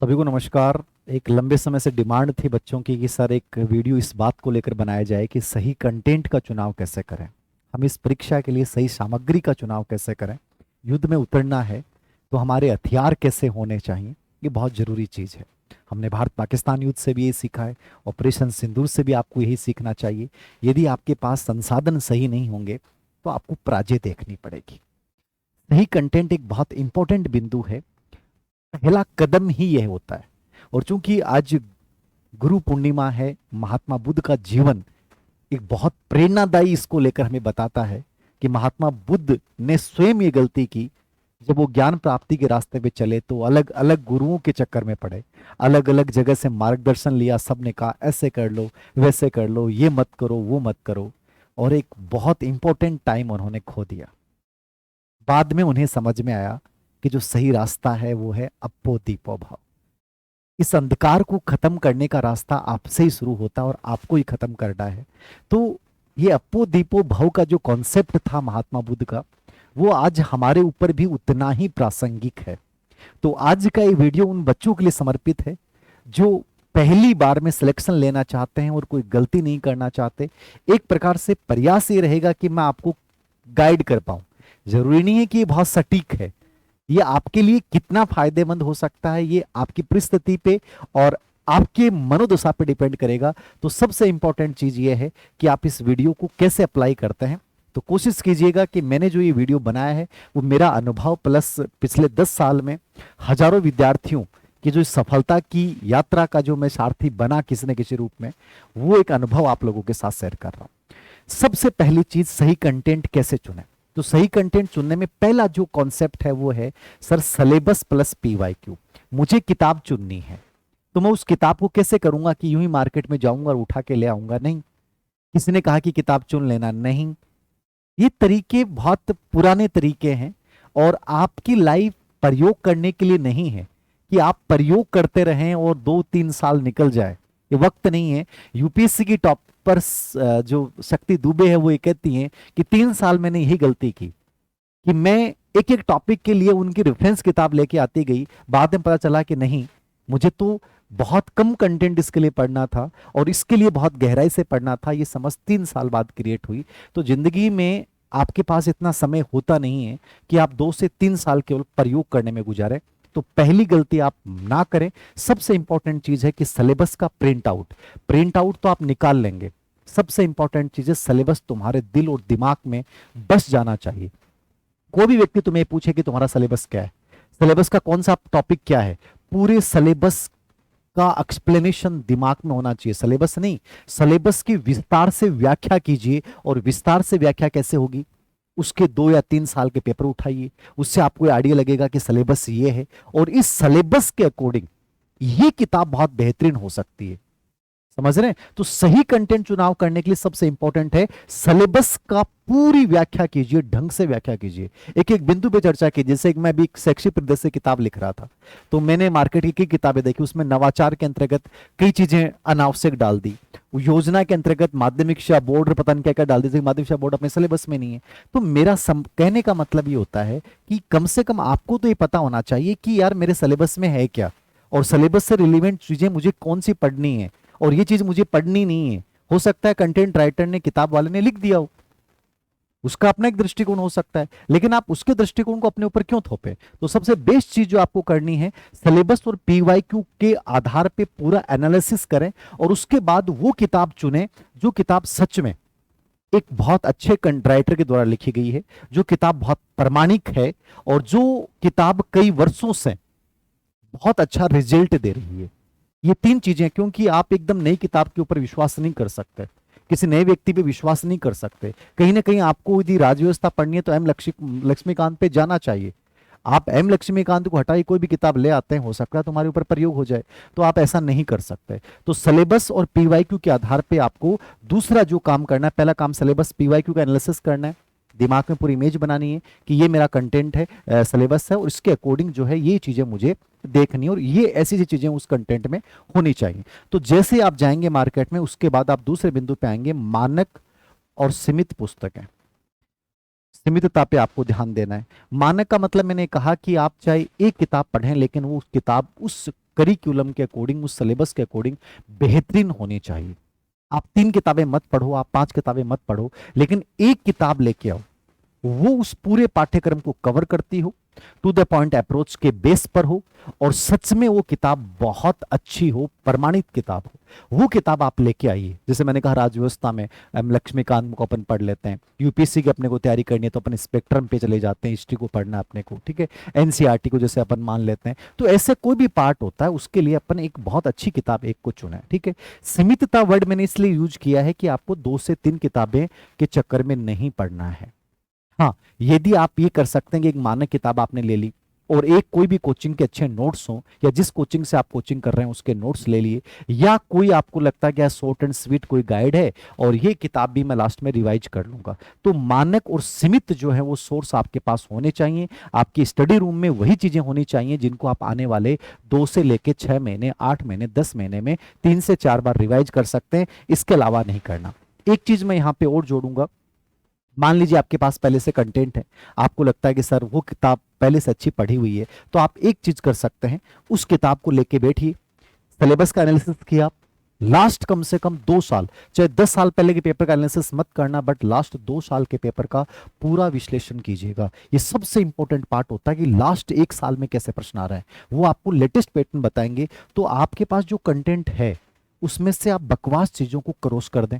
सभी को नमस्कार। एक लंबे समय से डिमांड थी बच्चों की कि सर एक वीडियो इस बात को लेकर बनाया जाए कि सही कंटेंट का चुनाव कैसे करें। हम इस परीक्षा के लिए सही सामग्री का चुनाव कैसे करें। युद्ध में उतरना है तो हमारे हथियार कैसे होने चाहिए, ये बहुत ज़रूरी चीज़ है। हमने भारत पाकिस्तान युद्ध से भी यही सीखा है, ऑपरेशन सिंदूर से भी आपको यही सीखना चाहिए। यदि आपके पास संसाधन सही नहीं होंगे तो आपको पराजय देखनी पड़ेगी। सही कंटेंट एक बहुत इंपॉर्टेंट बिंदु है। पहला कदम ही यह होता है। और चूंकि आज गुरु पूर्णिमा है, महात्मा बुद्ध का जीवन एक बहुत प्रेरणादायी इसको लेकर हमें बताता है कि महात्मा बुद्ध ने स्वयं ये गलती की। जब वो ज्ञान प्राप्ति के रास्ते पे चले तो अलग अलग गुरुओं के चक्कर में पड़े, अलग अलग जगह से मार्गदर्शन लिया, सबने कहा ऐसे कर लो, वैसे कर लो, ये मत करो, वो मत करो, और एक बहुत इंपॉर्टेंट टाइम उन्होंने खो दिया। बाद में उन्हें समझ में आया कि जो सही रास्ता है वो है अप्पो दीपो भव। इस अंधकार को खत्म करने का रास्ता आपसे ही शुरू होता है और आपको ही खत्म करना है। तो ये अप्पो दीपो भव का जो कॉन्सेप्ट था महात्मा बुद्ध का, वो आज हमारे ऊपर भी उतना ही प्रासंगिक है। तो आज का ये वीडियो उन बच्चों के लिए समर्पित है जो पहली बार में सिलेक्शन लेना चाहते हैं और कोई गलती नहीं करना चाहते। एक प्रकार से प्रयास ये रहेगा कि मैं आपको गाइड कर पाऊं। जरूरी नहीं है कि ये बहुत सटीक है। ये आपके लिए कितना फायदेमंद हो सकता है ये आपकी परिस्थिति पे और आपके मनोदशा पे डिपेंड करेगा। तो सबसे इंपॉर्टेंट चीज ये है कि आप इस वीडियो को कैसे अप्लाई करते हैं। तो कोशिश कीजिएगा कि मैंने जो ये वीडियो बनाया है वो मेरा अनुभव प्लस पिछले 10 साल में हजारों विद्यार्थियों की जो सफलता की यात्रा का जो मैं सारथी बना किसी न किसी रूप में, वो एक अनुभव आप लोगों के साथ शेयर कर रहा हूं। सबसे पहली चीज, सही कंटेंट कैसे चुने। तो सही कंटेंट चुनने में पहला जो कॉन्सेप्ट है वो है सर सिलेबस प्लस पीवाईक्यू। मुझे किताब चुननी है तो मैं उस किताब को कैसे करूंगा कि यूं ही मार्केट में जाऊंगा और उठा के ले आऊंगा? नहीं। किसी ने कहा कि किताब चुन लेना, नहीं। ये तरीके बहुत पुराने तरीके हैं और आपकी लाइफ प्रयोग करने के लिए नहीं है कि आप प्रयोग करते रहें और 2-3 साल निकल जाए। ये वक्त नहीं है। यूपीएससी की टॉप पर जो शक्ति दुबे है वो ये कहती हैं कि 3 साल मैंने यही गलती की कि मैं एक एक टॉपिक के लिए उनकी रेफरेंस किताब लेके आती गई। बाद में पता चला कि नहीं, मुझे तो बहुत कम कंटेंट इसके लिए पढ़ना था और इसके लिए बहुत गहराई से पढ़ना था। ये समझ 3 साल बाद क्रिएट हुई। तो जिंदगी में आपके पास इतना समय होता नहीं है कि आप 2 से 3 साल केवल प्रयोग करने में गुजारें। तो पहली गलती आप ना करें। सबसे इंपॉर्टेंट चीज है कि सिलेबस का प्रिंट आउट तो आप निकाल लेंगे। सबसे इंपॉर्टेंट चीज है सिलेबस तुम्हारे दिल और दिमाग में बस जाना चाहिए। कोई भी व्यक्ति तुम्हें पूछे कि तुम्हारा सिलेबस क्या है, सिलेबस का कौन सा टॉपिक क्या है, पूरे सिलेबस का एक्सप्लेनेशन दिमाग में होना चाहिए। सिलेबस नहीं, सिलेबस की विस्तार से व्याख्या कीजिए। और विस्तार से व्याख्या कैसे होगी? उसके 2 या 3 साल के पेपर उठाइए, उससे आपको आइडिया लगेगा कि सिलेबस ये है और इस सिलेबस के अकॉर्डिंग ये किताब बहुत बेहतरीन हो सकती है। समझ रहे हैं? तो सही कंटेंट चुनाव करने के लिए सबसे इंपॉर्टेंट है सिलेबस का पूरी व्याख्या कीजिए, ढंग से व्याख्या कीजिए। एक एक बिंदु पे चर्चा कीजिए। जैसे मैं भी एक शैक्षिक परिदृश्य किताब लिख रहा था तो मैंने मार्केट की कई किताबें देखी, उसमें नवाचार के अंतर्गत कई चीजें अनावश्यक डाल दी। योजना के अंतर्गत माध्यमिक शिक्षा बोर्ड पता नहीं क्या क्या डाल दी थी, माध्यमिक शिक्षा बोर्ड अपने सिलेबस में नहीं है। तो मेरा कहने का मतलब ये होता है कि कम से कम आपको तो ये पता होना चाहिए कि यार मेरे सिलेबस में है क्या और सिलेबस से रिलेवेंट चीजें मुझे कौन सी पढ़नी है और ये चीज मुझे पढ़नी नहीं है। हो सकता है कंटेंट राइटर ने, किताब वाले ने लिख दिया हो, उसका अपना एक दृष्टिकोण हो सकता है, लेकिन आप उसके दृष्टिकोण को अपने ऊपर क्यों थोपे? तो सबसे बेस्ट चीज जो आपको करनी है, सिलेबस और पीवाईक्यू के आधार पे पूरा एनालिसिस करें और उसके बाद वो किताब चुनें जो किताब सच में एक बहुत अच्छे राइटर के द्वारा लिखी गई है, जो किताब बहुत प्रामाणिक है और जो किताब कई वर्षों से बहुत अच्छा रिजल्ट दे रही है। ये 3 चीजें, क्योंकि आप एकदम नई किताब के ऊपर विश्वास नहीं कर सकते, किसी नए व्यक्ति पे विश्वास नहीं कर सकते। कहीं ना कहीं आपको यदि राजव्यवस्था पढ़नी है तो एम लक्ष्मीकांत पे जाना चाहिए। आप एम लक्ष्मीकांत को हटाई कोई भी किताब ले आते हैं, हो सकता है तुम्हारे ऊपर प्रयोग हो जाए, तो आप ऐसा नहीं कर सकते। तो सिलेबस और पीवाईक्यू के आधार पे आपको दूसरा जो काम करना है, पहला काम सिलेबस पीवाईक्यू का एनालिसिस करना है, दिमाग में पूरी इमेज बनानी है कि ये मेरा कंटेंट है, सिलेबस है और इसके अकॉर्डिंग जो है ये चीजें मुझे देखनी और ये ऐसी चीजें उस कंटेंट में होनी चाहिए। तो जैसे आप जाएंगे मार्केट में, उसके बाद आप दूसरे बिंदु पे आएंगे, मानक और सीमित पुस्तकें। सीमितता पे आपको ध्यान देना है। मानक का मतलब मैंने कहा कि आप चाहे एक किताब पढ़ें लेकिन वो किताब उस करिकुलम के अकॉर्डिंग, उस सिलेबस के अकॉर्डिंग बेहतरीन होनी चाहिए। आप 3 किताबें मत पढ़ो, आप 5 किताबें मत पढ़ो, लेकिन एक किताब लेके आओ, वो उस पूरे पाठ्यक्रम को कवर करती हो, टू द पॉइंट अप्रोच के बेस पर हो, और सच में वो किताब बहुत अच्छी हो, प्रमाणित किताब हो, वो किताब आप लेके आइए। जैसे मैंने कहा, राजव्यवस्था में लक्ष्मीकांत को अपन पढ़ लेते हैं, यूपीएससी की अपने को तैयारी करनी है तो अपन स्पेक्ट्रम पे चले जाते हैं, हिस्ट्री को पढ़ना है अपने को, ठीक है, एनसीईआरटी को जैसे अपन मान लेते हैं। तो ऐसे कोई भी पार्ट होता है उसके लिए अपन एक बहुत अच्छी किताब एक को चुना है, ठीक है। सीमितता वर्ड मैंने इसलिए यूज किया है कि आपको 2 से 3 किताबें के चक्कर में नहीं पढ़ना है। हाँ, यदि आप ये कर सकते हैं कि एक मानक किताब आपने ले ली और एक कोई भी कोचिंग के अच्छे नोट्स हो, या जिस कोचिंग से आप कोचिंग कर रहे हैं उसके नोट्स ले लिए, या कोई आपको लगता है कि शॉर्ट एंड स्वीट कोई गाइड है और ये किताब भी मैं लास्ट में रिवाइज कर लूंगा, तो मानक और सीमित जो है वो सोर्स आपके पास होने चाहिए। आपकी स्टडी रूम में वही चीजें होनी चाहिए जिनको आप आने वाले 2 से लेके 6 महीने, 8 महीने, 10 महीने में 3 से 4 बार रिवाइज कर सकते हैं, इसके अलावा नहीं करना। एक चीज मैं यहाँ पे और जोड़ूंगा, मान लीजिए आपके पास पहले से कंटेंट है, आपको लगता है कि सर वो किताब पहले से अच्छी पढ़ी हुई है, तो आप एक चीज कर सकते हैं, उस किताब को लेके बैठिए, सिलेबस का एनालिसिस किया आप, लास्ट कम से कम 2 साल, चाहे 10 साल पहले के पेपर का एनालिसिस मत करना, बट लास्ट 2 साल के पेपर का पूरा विश्लेषण कीजिएगा। ये सबसे इंपॉर्टेंट पार्ट होता है कि लास्ट 1 साल में कैसे प्रश्न आ रहा है, वो आपको लेटेस्ट पैटर्न बताएंगे। तो आपके पास जो कंटेंट है उसमें से आप बकवास चीजों को क्रॉस कर दें,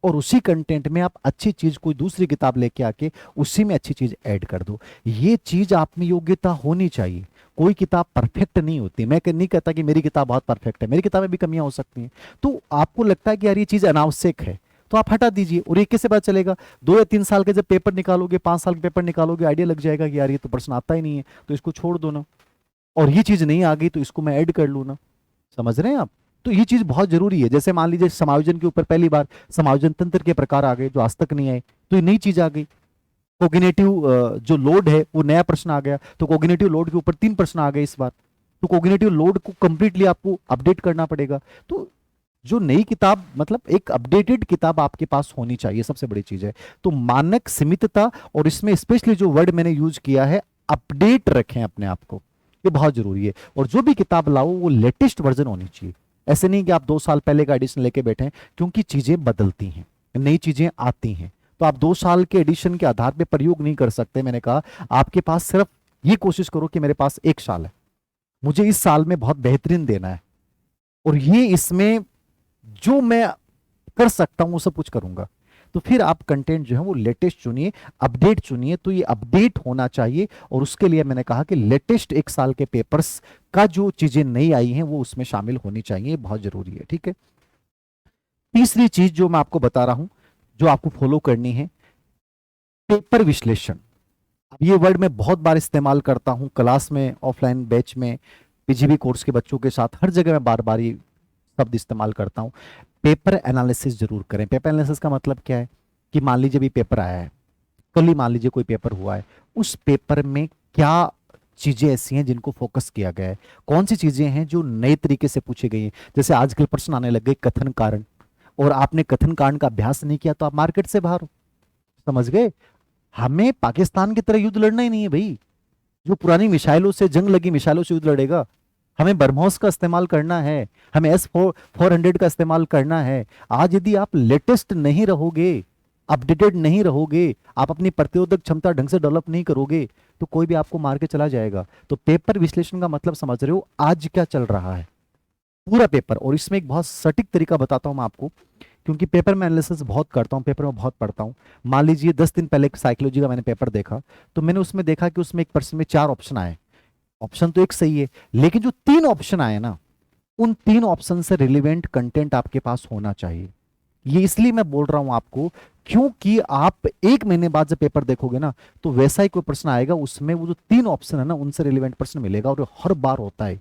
और उसी कंटेंट में आप अच्छी चीज कोई दूसरी किताब लेके आके उसी में अच्छी चीज ऐड कर दो। ये चीज आप में योग्यता होनी चाहिए। कोई किताब परफेक्ट नहीं होती, मैं नहीं कहता कि मेरी किताब बहुत परफेक्ट है, मेरी किताबें भी कमियां हो सकती हैं। तो आपको लगता है कि यार ये चीज अनावश्यक है, तो आप हटा दीजिए। और ये कैसे पता चलेगा, 2 या 3 साल के जब पेपर निकालोगे, 5 साल के पेपर निकालोगे, आइडिया लग जाएगा कि यार ये तो प्रश्न आता ही नहीं है, तो इसको छोड़ दो ना, और ये चीज नहीं आ गई तो इसको मैं ऐड कर लू ना। समझ रहे हैं आप? तो ये चीज बहुत जरूरी है। जैसे मान लीजिए समायोजन के ऊपर पहली बार समायोजन तंत्र के प्रकार आ गए जो आज तक नहीं आए, तो ये नई चीज आ गई। कोग्निटिव जो लोड है वो नया प्रश्न आ गया, तो कोग्निटिव लोड के ऊपर 3 प्रश्न आ गए इस बार, तो कोग्निटिव लोड को कंप्लीटली आपको अपडेट करना पड़ेगा। तो जो नई किताब, मतलब एक अपडेटेड किताब आपके पास होनी चाहिए, सबसे बड़ी चीज है। तो मानक, सीमितता, और इसमें स्पेशली जो वर्ड मैंने यूज किया है, अपडेट रखें अपने आप को, ये बहुत जरूरी है। और जो भी किताब लाओ वो लेटेस्ट वर्जन होनी चाहिए। ऐसे नहीं कि आप 2 साल पहले का एडिशन लेके बैठे, क्योंकि चीजें बदलती हैं, नई चीजें आती हैं, तो आप 2 साल के एडिशन के आधार पे प्रयोग नहीं कर सकते। मैंने कहा आपके पास सिर्फ ये कोशिश करो कि मेरे पास 1 साल है, मुझे इस साल में बहुत बेहतरीन देना है, और ये इसमें जो मैं कर सकता हूं वो सब कुछ करूंगा। तो फिर आप कंटेंट जो है वो लेटेस्ट चुनिए, अपडेट चुनिए। तो ये अपडेट होना चाहिए, और उसके लिए मैंने कहा कि लेटेस्ट 1 साल के पेपर्स का जो चीजें नई आई हैं वो उसमें शामिल होनी चाहिए, बहुत जरूरी है, ठीक है। तीसरी चीज जो मैं आपको बता रहा हूं, जो आपको फॉलो करनी है, पेपर विश्लेषण। अब ये वर्ड मैं बहुत बार इस्तेमाल करता हूं, क्लास में, ऑफलाइन बैच में, पीजीबी कोर्स के बच्चों के साथ, हर जगह मैं बार बार ये शब्द इस्तेमाल करता हूं। पेपर एनालिसिस जरूर करें। पेपर एनालिसिस का मतलब क्या है कि मान लीजिए भी पेपर आया है, कल ही मान लीजिए कोई पेपर हुआ है, उस पेपर में क्या चीजें ऐसी हैं जिनको फोकस किया गया है, कौन सी चीजें हैं जो नए तरीके से पूछी गई हैं। जैसे आजकल प्रश्न आने लग गए कथन कारण, और आपने कथन कारण का अभ्यास नहीं किया तो आप मार्केट से बाहर हो। समझ गए? हमें पाकिस्तान की तरह युद्ध लड़ना ही नहीं है भाई, जो पुरानी मिसाइलों से, जंग लगी मिसाइलों से युद्ध लड़ेगा। हमें ब्रह्मोस का इस्तेमाल करना है, हमें S400 का इस्तेमाल करना है। आज यदि आप लेटेस्ट नहीं रहोगे, अपडेटेड नहीं रहोगे, आप अपनी प्रतिरोधक क्षमता ढंग से डेवलप नहीं करोगे, तो कोई भी आपको मार के चला जाएगा। तो पेपर विश्लेषण का मतलब समझ रहे हो, आज क्या चल रहा है, पूरा पेपर। और इसमें एक बहुत सटीक तरीका बताता हूं मैं आपको, क्योंकि पेपर में एनालिसिस बहुत करता हूं, पेपर में बहुत पढ़ता हूं। मान लीजिए 10 दिन पहले साइकोलॉजी का मैंने पेपर देखा, तो मैंने उसमें देखा कि उसमें एक प्रश्न में 4 ऑप्शन आए। ऑप्शन तो एक सही है, लेकिन जो 3 ऑप्शन आए ना, उन 3 ऑप्शन से रिलेवेंट कंटेंट आपके पास होना चाहिए। ये इसलिए मैं बोल रहा हूं आपको, क्योंकि आप 1 महीने बाद जब पेपर देखोगे ना, तो वैसा ही कोई प्रश्न आएगा, उसमें वो जो 3 ऑप्शन है ना, उनसे रिलेवेंट प्रश्न मिलेगा, और हर बार होता है।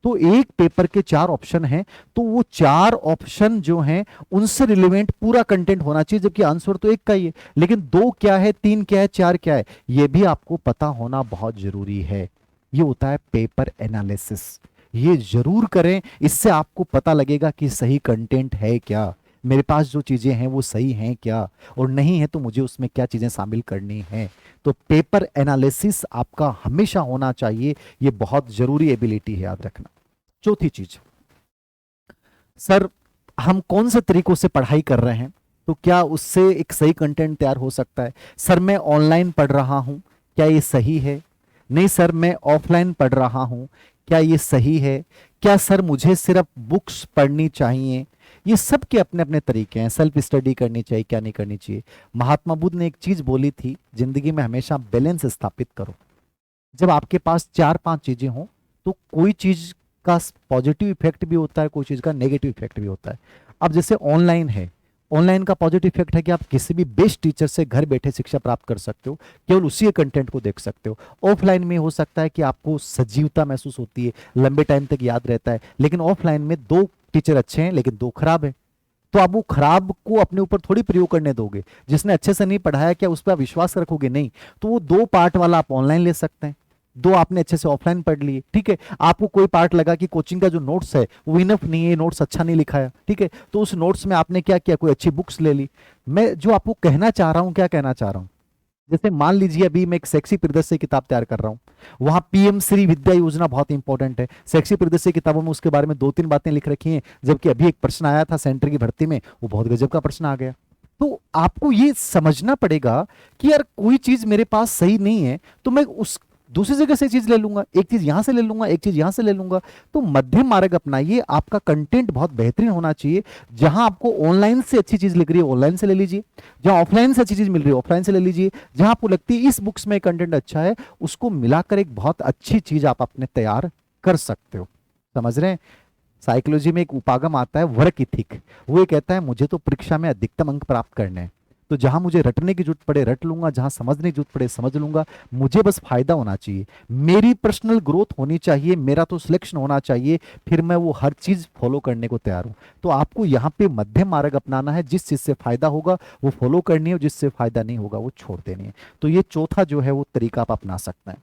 तो एक पेपर के 4 ऑप्शन हैं, तो वो 4 ऑप्शन जो हैं उनसे रिलेवेंट पूरा कंटेंट होना चाहिए, जबकि आंसर तो एक का ही है, लेकिन 2 क्या है, 3 क्या है, 4 क्या है, ये भी आपको पता होना बहुत जरूरी है। ये होता है पेपर एनालिसिस। ये जरूर करें, इससे आपको पता लगेगा कि सही कंटेंट है क्या, मेरे पास जो चीजें हैं वो सही हैं क्या, और नहीं है तो मुझे उसमें क्या चीजें शामिल करनी है। तो पेपर एनालिसिस आपका हमेशा होना चाहिए, ये बहुत जरूरी एबिलिटी है, याद रखना। चौथी चीज, सर हम कौन से तरीकों से पढ़ाई कर रहे हैं, तो क्या उससे एक सही कंटेंट तैयार हो सकता है। सर मैं ऑनलाइन पढ़ रहा हूं, क्या ये सही है। नहीं सर मैं ऑफलाइन पढ़ रहा हूं, क्या ये सही है। क्या सर मुझे सिर्फ बुक्स पढ़नी चाहिए। ये सब के अपने अपने तरीके हैं, सेल्फ स्टडी करनी चाहिए क्या नहीं करनी चाहिए। महात्मा बुद्ध ने एक चीज बोली थी, जिंदगी में हमेशा बैलेंस स्थापित करो। जब आपके पास चार पांच चीजें हों तो कोई चीज का पॉजिटिव इफेक्ट भी होता है, कोई चीज का नेगेटिव इफेक्ट भी होता है। अब जैसे ऑनलाइन है, ऑनलाइन का पॉजिटिव इफेक्ट है कि आप किसी भी बेस्ट टीचर से घर बैठे शिक्षा प्राप्त कर सकते हो, केवल उसी कंटेंट को देख सकते हो। ऑफलाइन में हो सकता है कि आपको सजीवता महसूस होती है, लंबे टाइम तक याद रहता है, लेकिन ऑफलाइन में दो टीचर अच्छे हैं लेकिन दो खराब है, तो आप वो खराब को अपने ऊपर थोड़ी प्रयोग करने दोगे। जिसने अच्छे से नहीं पढ़ाया क्या उस पर आप विश्वास रखोगे, नहीं। तो वो दो पार्ट वाला आप ऑनलाइन ले सकते हैं, दो आपने अच्छे से ऑफलाइन पढ़ लिए, ठीक है। आपको कोई पार्ट लगा कि कोचिंग का जो नोट्स है वो इनफ नहीं है, नोट्स अच्छा नहीं लिखा है, ठीक है, तो उस नोट्स में आपने क्या किया, कोई अच्छी बुक्स ले ली। मैं जो आपको कहना चाह रहा हूं, क्या कहना चाह रहा हूं, जैसे मान लीजिए अभी मैं एक सेक्सी परिदृश्य किताब तैयार कर रहा हूं, वहां पीएम श्री विद्या योजना बहुत इंपॉर्टेंट है। सेक्सी परिदृश्य किताबों में उसके बारे में दो तीन बातें लिख रखी हैं, जबकि अभी एक प्रश्न आया था सेंटर की भर्ती में, वो बहुत गजब का प्रश्न आ गया। तो आपको ये समझना पड़ेगा कि यार कोई चीज मेरे पास सही नहीं है तो मैं उस दूसरी जगह से चीज ले लूंगा, एक चीज यहां से ले लूंगा, एक चीज यहां से ले लूंगा। तो मध्यम मार्ग अपनाइए, आपका कंटेंट बहुत बेहतरीन होना चाहिए। जहां आपको ऑनलाइन से अच्छी चीज लिख रही है ऑनलाइन से ले लीजिए, जहां ऑफलाइन से अच्छी चीज मिल रही है ऑफलाइन से ले लीजिए, जहां आपको लगती है इस बुक्स में कंटेंट अच्छा है उसको मिलाकर एक बहुत अच्छी चीज आप अपने तैयार कर सकते हो। समझ रहे हैं। साइकोलॉजी में एक उपागम आता है वर्क इथिक, वो ये कहता है मुझे तो परीक्षा में अधिकतम अंक प्राप्त करने हैं, तो जहां मुझे रटने की जरूरत पड़े रट लूंगा, जहां समझने की जरूरत पड़े समझ लूंगा, मुझे बस फायदा होना चाहिए, मेरी पर्सनल ग्रोथ होनी चाहिए, मेरा तो सिलेक्शन होना चाहिए, फिर मैं वो हर चीज फॉलो करने को तैयार हूं। तो आपको यहाँ पे मध्यम मार्ग अपनाना है, जिस चीज से फायदा होगा वो फॉलो करनी है, जिससे फायदा नहीं होगा वो छोड़ देनी है। तो ये चौथा जो है वो तरीका आप अपना सकते हैं।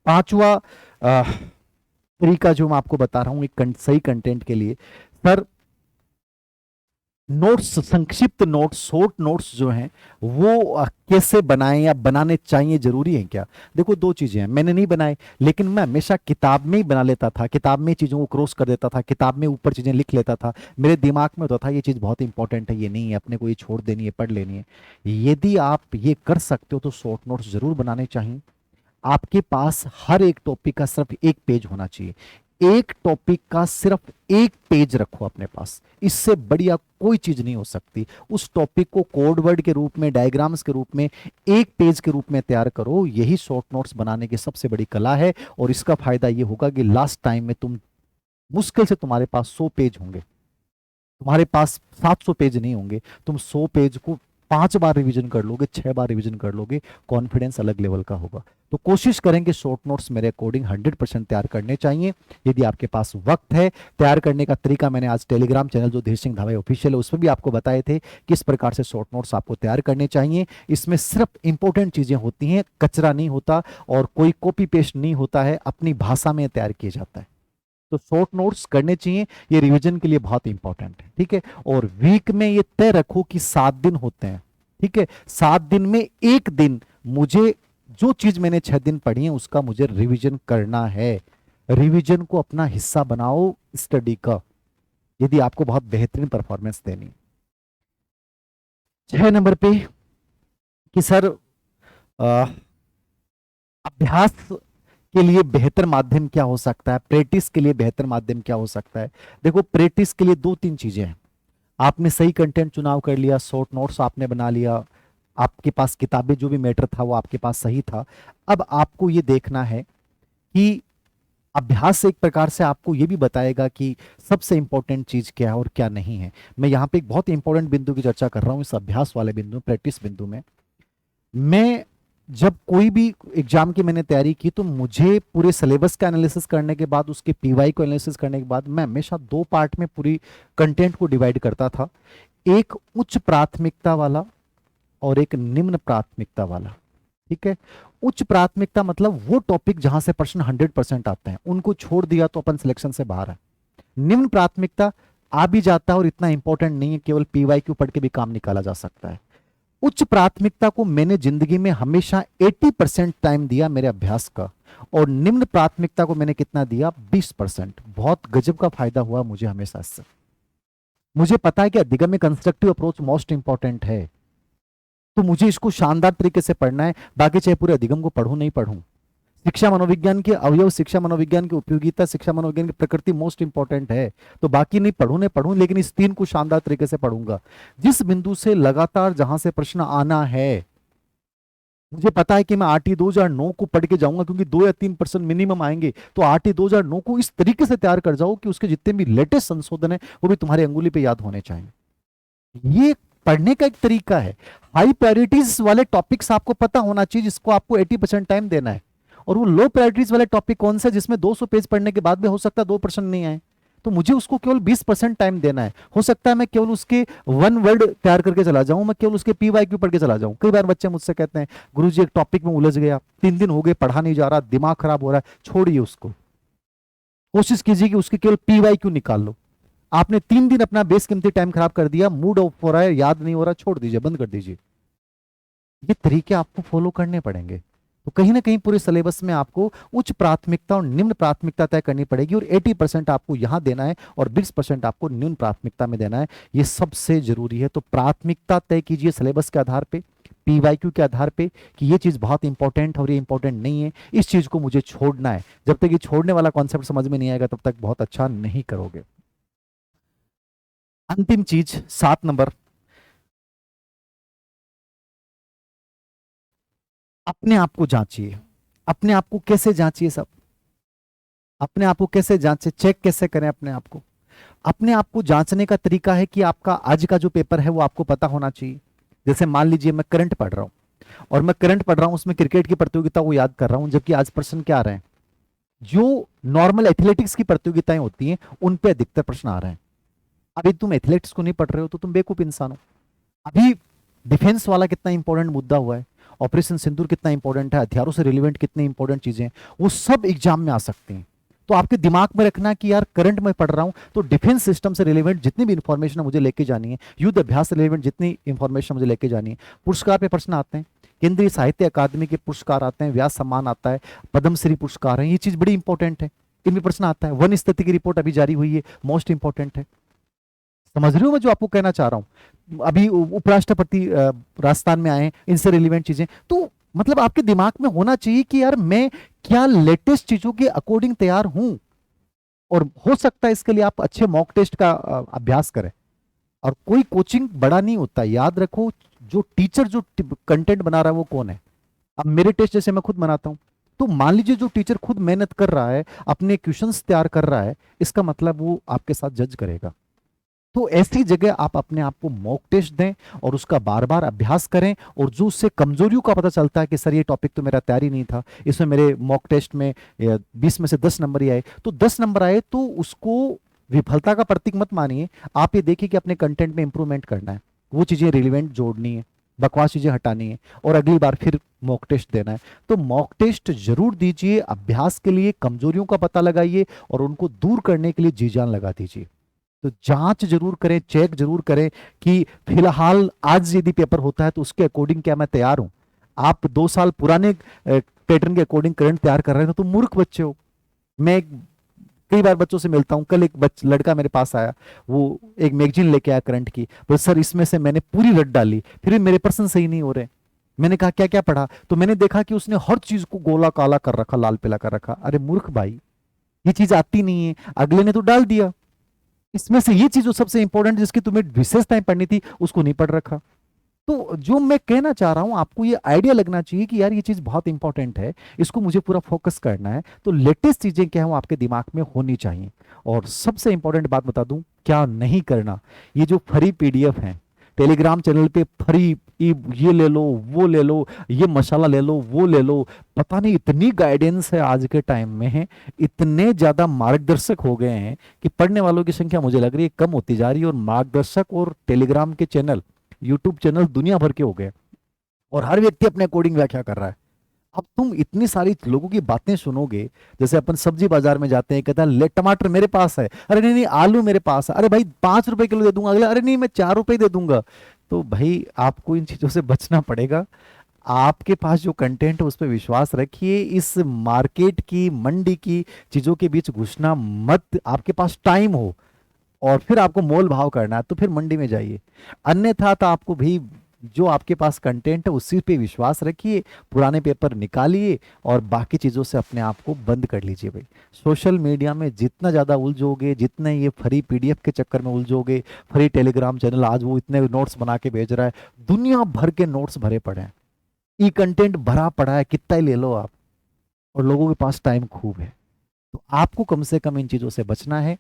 पांचवा तरीका जो मैं आपको बता रहा हूं एक सही कंटेंट के लिए, सर नोट्स, संक्षिप्त नोट्स, शॉर्ट नोट्स जो हैं वो कैसे बनाएं या बनाने चाहिए, जरूरी है क्या। देखो दो चीजें हैं, मैंने नहीं बनाए लेकिन मैं हमेशा किताब में ही बना लेता था, किताब में चीजों को क्रॉस कर देता था, किताब में ऊपर चीजें लिख लेता था, मेरे दिमाग में होता था ये चीज बहुत इंपॉर्टेंट है, ये नहीं है, अपने को ये छोड़ देनी है, पढ़ लेनी है। यदि आप ये कर सकते हो तो शॉर्ट नोट्स जरूर बनाने चाहिए। आपके पास हर एक टॉपिक का सिर्फ एक पेज होना चाहिए, एक टॉपिक का सिर्फ एक पेज रखो अपने पास, इससे बढ़िया कोई चीज नहीं हो सकती। उस टॉपिक को कोड वर्ड के रूप में, डायग्राम्स के रूप में, एक पेज के रूप में तैयार करो, यही शॉर्ट नोट्स बनाने की सबसे बड़ी कला है। और इसका फायदा ये होगा कि लास्ट टाइम में तुम मुश्किल से तुम्हारे पास 100 पेज होंगे, तुम्हारे पास 700 पेज नहीं होंगे, तुम 100 पेज को 5 बार रिवीजन कर लोगे, 6 बार रिवीजन कर लोगे, कॉन्फिडेंस अलग लेवल का होगा। तो कोशिश करेंगे शॉर्ट नोट्स मेरे अकॉर्डिंग 100% तैयार करने चाहिए। यदि आपके पास वक्त है, तैयार करने का तरीका मैंने आज टेलीग्राम चैनल जो धीर सिंह धावे ऑफिशियल है उसमें भी आपको बताए थे किस प्रकार से शॉर्ट नोट्स आपको तैयार करने चाहिए। इसमें सिर्फ इंपॉर्टेंट चीजें होती हैं, कचरा नहीं होता और कोई कॉपी पेस्ट नहीं होता है, अपनी भाषा में तैयार किया जाता है। तो शॉर्ट नोट्स करने चाहिए, ये रिवीजन के लिए बहुत इंपॉर्टेंट है, ठीक है। और वीक में ये तय रखो कि 7 दिन होते हैं, ठीक है, 7 दिन में एक दिन मुझे जो चीज मैंने 6 दिन पढ़ी है उसका मुझे रिवीजन करना है। रिवीजन को अपना हिस्सा बनाओ स्टडी का, यदि आपको बहुत बेहतरीन परफॉर्मेंस देनी। 6 नंबर पे कि सर अभ्यास के लिए बेहतर माध्यम क्या हो सकता है, प्रैक्टिस के लिए बेहतर माध्यम क्या हो सकता है। देखो प्रैक्टिस के लिए 2-3 चीजें हैं। आपने सही कंटेंट चुनाव कर लिया, शॉर्ट नोट्स आपने बना लिया, आपके पास किताबें जो भी मैटर था वो आपके पास सही था। अब आपको ये देखना है कि अभ्यास एक प्रकार से आपको ये भी बताएगा कि सबसे इंपॉर्टेंट चीज क्या है और क्या नहीं है। मैं यहाँ पे एक बहुत इंपॉर्टेंट बिंदु की चर्चा कर रहा हूँ, इस अभ्यास वाले बिंदु, प्रैक्टिस बिंदु में। मैं जब कोई भी एग्जाम की मैंने तैयारी की तो मुझे पूरे सिलेबस का एनालिसिस करने के बाद, उसके पीवाई को एनालिसिस करने के बाद, मैं हमेशा 2 पार्ट में पूरी कंटेंट को डिवाइड करता था, एक उच्च प्राथमिकता वाला और एक निम्न प्राथमिकता वाला, ठीक है। उच्च प्राथमिकता मतलब वो टॉपिक जहां से प्रश्न 100% आते हैं, उनको छोड़ दिया तो अपन सिलेक्शन से बाहर है। निम्न प्राथमिकता आ भी जाता है और इतना इंपॉर्टेंट नहीं है, केवल पीवाईक्यू पढ़ के भी काम निकाला जा सकता है। उच्च प्राथमिकता को मैंने जिंदगी में हमेशा 80% टाइम दिया मेरे अभ्यास का, और निम्न प्राथमिकता को मैंने कितना दिया, 20%। बहुत गजब का फायदा हुआ मुझे हमेशा इससे। मुझे पता है कि अधिगम में कंस्ट्रक्टिव अप्रोच मोस्ट इंपॉर्टेंट है, तो मुझे इसको शानदार तरीके से पढ़ना है, बाकी चाहे पूरे अधिगम को पढ़ूं नहीं पढ़ूं। शिक्षा मनोविज्ञान के अवयव, शिक्षा मनोविज्ञान की उपयोगिता, शिक्षा मनोविज्ञान की प्रकृति मोस्ट इंपॉर्टेंट है, तो बाकी नहीं पढ़ूं, लेकिन इस तीन को शानदार तरीके से पढ़ूंगा। जिस बिंदु से लगातार जहां से प्रश्न आना है, मुझे पता है कि मैं आरटी 2009 को पढ़ के जाऊंगा, क्योंकि 2 या 3% मिनिमम आएंगे, तो आरटी 2009 को इस तरीके से तैयार कर जाओ कि उसके जितने भी लेटेस्ट संशोधन है वो भी तुम्हारी अंगुली पे याद होने चाहिए। ये पढ़ने का एक तरीका है। हाई प्रायोरिटीज वाले टॉपिक्स आपको पता होना चाहिए, जिसको आपको 80% टाइम देना है, और वो लो प्रायोरिटीज वाले टॉपिक कौन से, जिसमें 200 पेज पढ़ने के बाद भी हो सकता है 2% नहीं आए, तो मुझे उसको केवल 20% टाइम देना है। हो सकता है मैं केवल उसके 1 वर्ड तैयार करके चला जाऊं, मैं केवल उसके PYQ पढ़ के चला जाऊं। कई बार बच्चे मुझसे कहते हैं, गुरुजी एक टॉपिक में उलझ गया, 3 दिन हो गए पढ़ा नहीं जा रहा, दिमाग खराब हो रहा है, छोड़िए उसको। कोशिश कीजिए कि उसके केवल PYQ निकाल लो। आपने 3 दिन अपना बेसकीमती टाइम खराब कर दिया, मूड ऑफ हो रहा है, याद नहीं हो रहा, छोड़ दीजिए, बंद कर दीजिए। ये तरीके आपको फॉलो करने पड़ेंगे। तो कहीं ना कहीं पूरे सिलेबस में आपको उच्च प्राथमिकता और निम्न प्राथमिकता तय करनी पड़ेगी, और 80% आपको यहां देना है और 20% आपको निम्न प्राथमिकता में देना है। ये सबसे जरूरी है। तो प्राथमिकता तय कीजिए सिलेबस के आधार पे, PYQ के आधार पे, कि ये चीज बहुत इंपॉर्टेंट और ये इंपॉर्टेंट नहीं है, इस चीज को मुझे छोड़ना है। जब तक ये छोड़ने वाला कॉन्सेप्ट समझ में नहीं आएगा तब तक बहुत अच्छा नहीं करोगे। अंतिम चीज 7 नंबर, अपने आप को जांचिए। अपने आप को कैसे जांचिए, सब अपने आप को कैसे जांचे, चेक कैसे करें अपने आप को। अपने आप को जांचने का तरीका है कि आपका आज का जो पेपर है वो आपको पता होना चाहिए। जैसे मान लीजिए मैं करंट पढ़ रहा हूं, और मैं करंट पढ़ रहा हूं, उसमें क्रिकेट की प्रतियोगिता को याद कर रहा हूं, जबकि आज प्रश्न क्या आ रहे हैं, जो नॉर्मल एथलेटिक्स की प्रतियोगिताएं होती हैं उन पे अधिकतर प्रश्न आ रहे हैं। अभी तुम एथलेटिक्स को नहीं पढ़ रहे हो तो तुम बेवकूफ इंसान हो। अभी डिफेंस वाला कितना इंपॉर्टेंट मुद्दा हुआ है, ऑपरेशन सिंदूर कितना इंपॉर्टेंट है, हथियारों से रिलेवेंट कितनी इंपॉर्टेंट चीजें हैं, वो सब एग्जाम में आ सकती हैं। तो आपके दिमाग में रखना कि यार करंट में पढ़ रहा हूं तो डिफेंस सिस्टम से रिलेवेंट जितनी भी इंफॉर्मेशन मुझे लेके जानी है, युद्ध अभ्यास से रिलेवेंट जितनी इंफॉर्मेशन मुझे लेके जानी है। पुरस्कार पे प्रश्न आते हैं, केंद्रीय साहित्य अकादमी के पुरस्कार आते हैं, व्यास सम्मान आता है, पद्मश्री पुरस्कार है, ये चीज बड़ी इंपॉर्टेंट है, इनमें प्रश्न आता है। वन स्थिति की रिपोर्ट अभी जारी हुई है, मोस्ट इंपॉर्टेंट है। समझ रहे हो मैं जो आपको कहना चाह रहा हूं। अभी उपराष्ट्रपति राजस्थान में आए, इनसे रिलेवेंट चीजें, तो मतलब आपके दिमाग में होना चाहिए कि यार मैं क्या लेटेस्ट चीजों के अकॉर्डिंग तैयार हूं। और हो सकता है इसके लिए आप अच्छे मॉक टेस्ट का अभ्यास करें। और कोई कोचिंग बड़ा नहीं होता, याद रखो, जो टीचर जो कंटेंट बना रहा है वो कौन है। अब मेरे टेस्ट जैसे मैं खुद बनाता हूं, तो मान लीजिए जो टीचर खुद मेहनत कर रहा है, अपने क्वेश्चंस तैयार कर रहा है, इसका मतलब वो आपके साथ जज करेगा। तो ऐसी जगह आप अपने आप को मॉक टेस्ट दें और उसका बार बार अभ्यास करें। और जो उससे कमजोरियों का पता चलता है कि सर ये टॉपिक तो मेरा तैयारी नहीं था, इसमें मेरे मॉक टेस्ट में 20 में से 10 नंबर ही आए, तो 10 नंबर आए तो उसको विफलता का प्रतीक मत मानिए। आप ये देखिए कि अपने कंटेंट में इंप्रूवमेंट करना है, वो चीजें रिलेवेंट जोड़नी है, बकवास चीजें हटानी है, और अगली बार फिर मॉक टेस्ट देना है। तो मॉक टेस्ट जरूर दीजिए, अभ्यास के लिए कमजोरियों का पता लगाइए और उनको दूर करने के लिए जी जान लगा दीजिए। तो जांच जरूर करें, चेक जरूर करें कि फिलहाल आज यदि पेपर होता है तो उसके अकॉर्डिंग क्या मैं तैयार हूं। आप 2 साल पुराने पैटर्न के अकॉर्डिंग करंट तैयार कर रहे हैं तो मूर्ख बच्चे हो। मैं कई बार बच्चों से मिलता हूं, कल एक लड़का मेरे पास आया, वो एक मैगजीन लेके आया करंट की, बोले सर इसमें से मैंने पूरी रट डाली, फिर भी मेरे प्रश्न सही नहीं हो रहे। मैंने कहा क्या क्या पढ़ा, तो मैंने देखा कि उसने हर चीज को गोला काला कर रखा, लाल पीला कर रखा। अरे मूर्ख भाई, ये चीज आती नहीं है, अगले ने तो डाल दिया। इसमें से ये चीज जो सबसे इंपॉर्टेंट जिसकी तुम्हें विशेष टाइम पढ़नी थी उसको नहीं पढ़ रखा। तो जो मैं कहना चाह रहा हूं, आपको ये आइडिया लगना चाहिए कि यार ये चीज बहुत इंपॉर्टेंट है, इसको मुझे पूरा फोकस करना है। तो लेटेस्ट चीजें क्या है वो आपके दिमाग में होनी चाहिए। और सबसे इंपॉर्टेंट बात बता दूं क्या नहीं करना, ये जो फ्री PDF है टेलीग्राम चैनल पे, फ्री ये ले लो, वो ले लो, ये मसाला ले लो, वो ले लो, पता नहीं इतनी गाइडेंस है आज के टाइम में है, इतने ज्यादा मार्गदर्शक हो गए हैं कि पढ़ने वालों की संख्या मुझे लग रही है कम होती जा रही है। और मार्गदर्शक और टेलीग्राम के चैनल, यूट्यूब चैनल दुनिया भर के हो गए, और हर व्यक्ति अपने अकॉर्डिंग व्याख्या कर रहा है। अब तुम इतनी सारी लोगों की बातें सुनोगे, जैसे अपन सब्जी बाजार में जाते हैं, कहता है ले टमाटर मेरे पास है, अरे नहीं नहीं आलू मेरे पास है, अरे भाई 5 रुपए किलो दे दूंगा, अगले अरे नहीं मैं 4 रुपए दे दूंगा। तो भाई आपको इन चीजों से बचना पड़ेगा। आपके पास जो कंटेंट है उस पर विश्वास रखिए। इस मार्केट की, मंडी की चीजों के बीच घुसना मत। आपके पास टाइम हो और फिर आपको मोल भाव करना है तो फिर मंडी में जाइए, अन्यथा तो आपको भी जो आपके पास कंटेंट है उसी पे विश्वास रखिए, पुराने पेपर निकालिए और बाकी चीज़ों से अपने आप को बंद कर लीजिए भाई। सोशल मीडिया में जितना ज़्यादा उलझोगे, जितने ये फ्री पीडीएफ के चक्कर में उलझोगे, फ्री टेलीग्राम चैनल आज वो इतने नोट्स बना के भेज रहा है, दुनिया भर के नोट्स भरे पड़े हैं, ई कंटेंट भरा पड़ा है, कितना ही ले लो आप, और लोगों के पास टाइम खूब है। तो आपको कम से कम इन चीज़ों से बचना है।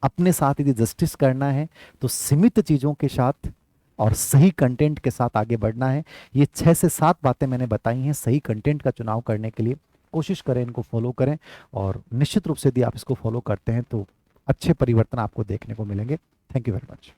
अपने साथ यदि जस्टिस करना है तो सीमित चीज़ों के साथ और सही कंटेंट के साथ आगे बढ़ना है। ये 6 से 7 बातें मैंने बताई हैं सही कंटेंट का चुनाव करने के लिए। कोशिश करें, इनको फॉलो करें, और निश्चित रूप से यदि आप इसको फॉलो करते हैं तो अच्छे परिवर्तन आपको देखने को मिलेंगे। Thank you very much.